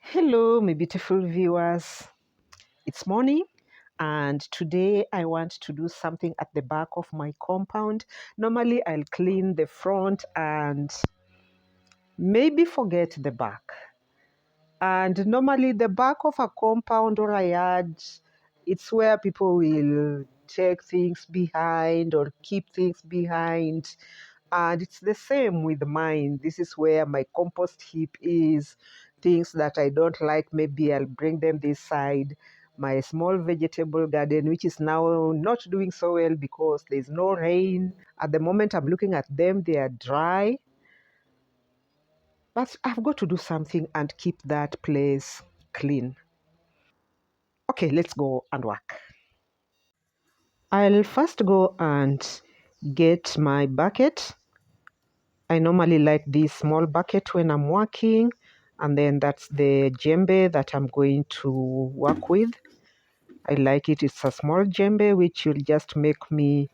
Hello, my beautiful viewers. It's morning, and today I want to do something at the back of my compound. Normally, I'll clean the front and maybe forget the back. And normally, the back of a compound or a yard, it's where people will take things behind or keep things behind. And it's the same with mine. This is where my compost heap is. Things that I don't like, maybe I'll bring them this side. My small vegetable garden, which is now not doing so well because there's no rain. At the moment I'm looking at them, they are dry. But I've got to do something and keep that place clean. Okay, let's go and work. I'll first go and get my bucket. I normally like this small bucket when I'm working, and then that's the djembe that I'm going to work with. I like it. It's a small djembe which will just make me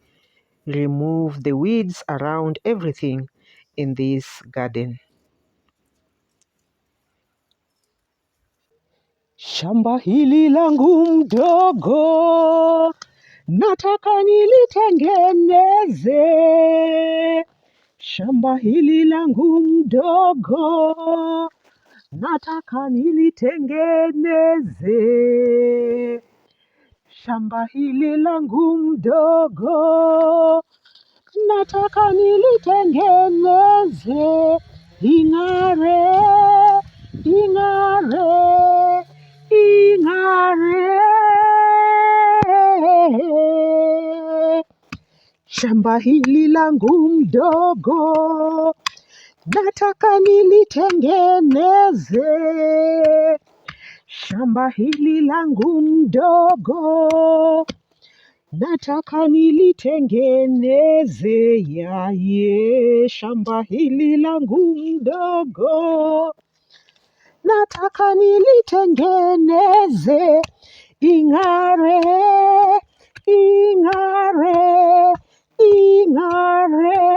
remove the weeds around everything in this garden. Shamba hili langu mdogo, nataka nilitengeneze. Shamba hili langu mdogo, nataka nilitengeneze. Shamba hili langu mdogo, nataka nilitengeneze. Ing'are, ing'are, ing'are. Shamba hili langu mdogo, nataka nilitengeneze. Shamba hili langu mdogo, nataka nilitengeneze. Yaye, shamba hili langu mdogo, nataka nilitengeneze. Ing'are, ing'are, ing'are.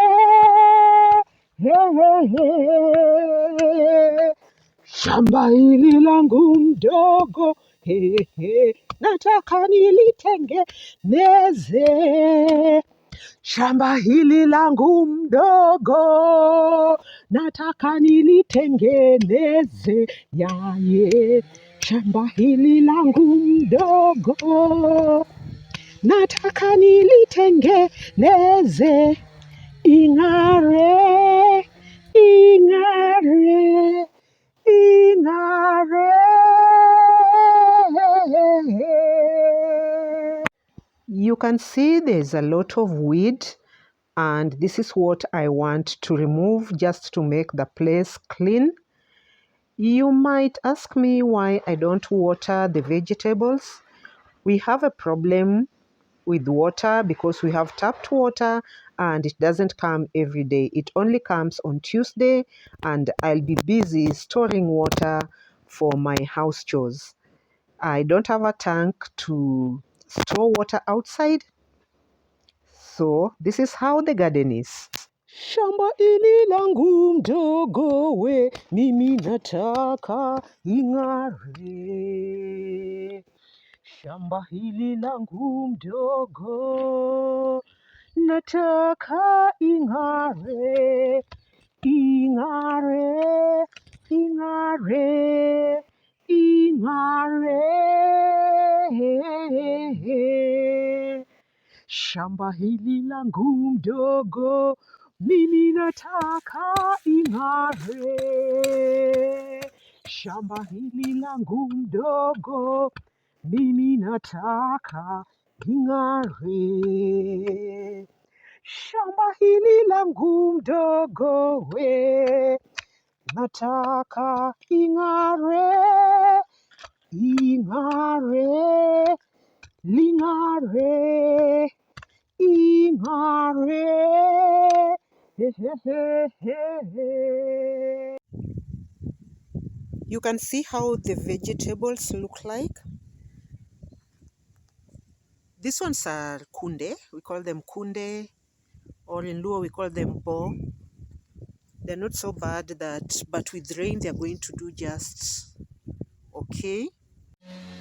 Shamba hili langu mdogo, nataka nilitengeneze. Shamba hili langu mdogo, nataka nilitengeneze. Yaye, shamba hili langu mdogo, nataka nilitengeneze. Ing'are, ing'are, ing'are. You can see there's a lot of weed, and this is what I want to remove just to make the place clean. You might ask me why I don't water the vegetables. We have a problem with water because we have tapped water and it doesn't come every day. It only comes on Tuesday, and I'll be busy storing water for my house chores. I don't have a tank to store water outside, so this is how the garden is. Shamba hili langu mdogo, we mimi nataka ing'are. Shamba hili langu mdogo, nataka ing'are, ing'are, ing'are, ing'are. Shamba hili langu mdogo, mimi nataka ing'are. Shamba hili langu mdogo, mimi nataka ing'are. Shamba hili langu mdogo, we nataka ing'are, ing'are, ling'are, ing'are. You can see how the vegetables look like. These ones are kunde. We call them kunde, or in Luo we call them bo. They're not so bad, but with rain they're going to do just okay.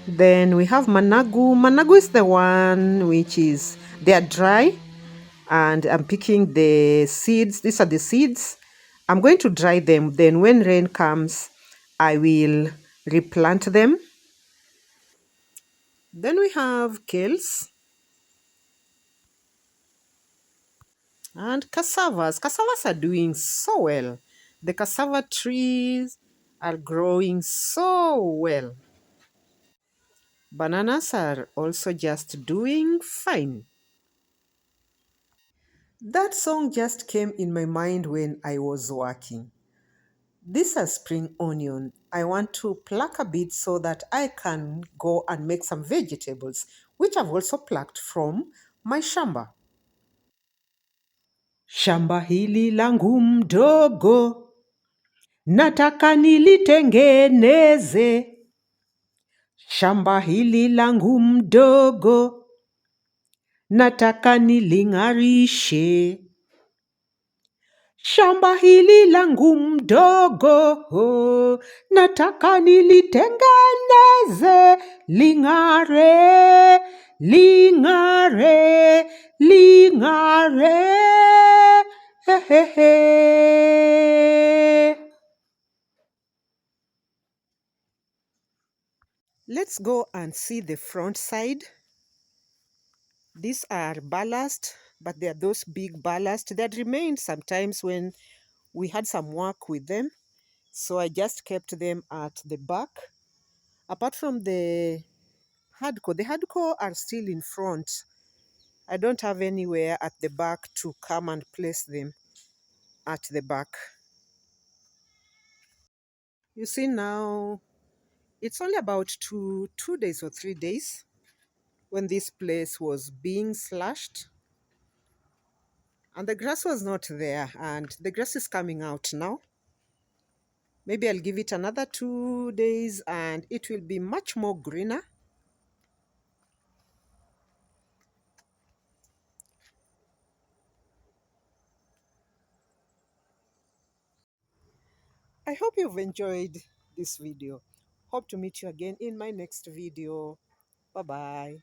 Then we have managu. Managu is the one which is, they are dry, and I'm picking the seeds. These are the seeds. I'm going to dry them. Then when rain comes, I will replant them. Then we have kales and cassavas. Cassavas are doing so well. The cassava trees are growing so well. Bananas are also just doing fine. That song just came in my mind when I was working. This is spring onion. I want to pluck a bit so that I can go and make some vegetables, which I've also plucked from my shamba. Shamba hili langu mdogo, nataka nilitengeneze. Shamba hili langu mdogo, nataka niling'arishe. Shamba hili langu mdogo, nataka nilitengeneze, ling'are, ling'are, ling'are. Hehehe. Let's go and see the front side. These are ballast, but they are those big ballast that remained sometimes when we had some work with them. So I just kept them at the back. Apart from the hardcore are still in front. I don't have anywhere at the back to come and place them at the back. You see now, it's only about two days or 3 days when this place was being slashed. And the grass was not there, and the grass is coming out now. Maybe I'll give it another 2 days and it will be much more greener. I hope you've enjoyed this video. Hope to meet you again in my next video. Bye bye.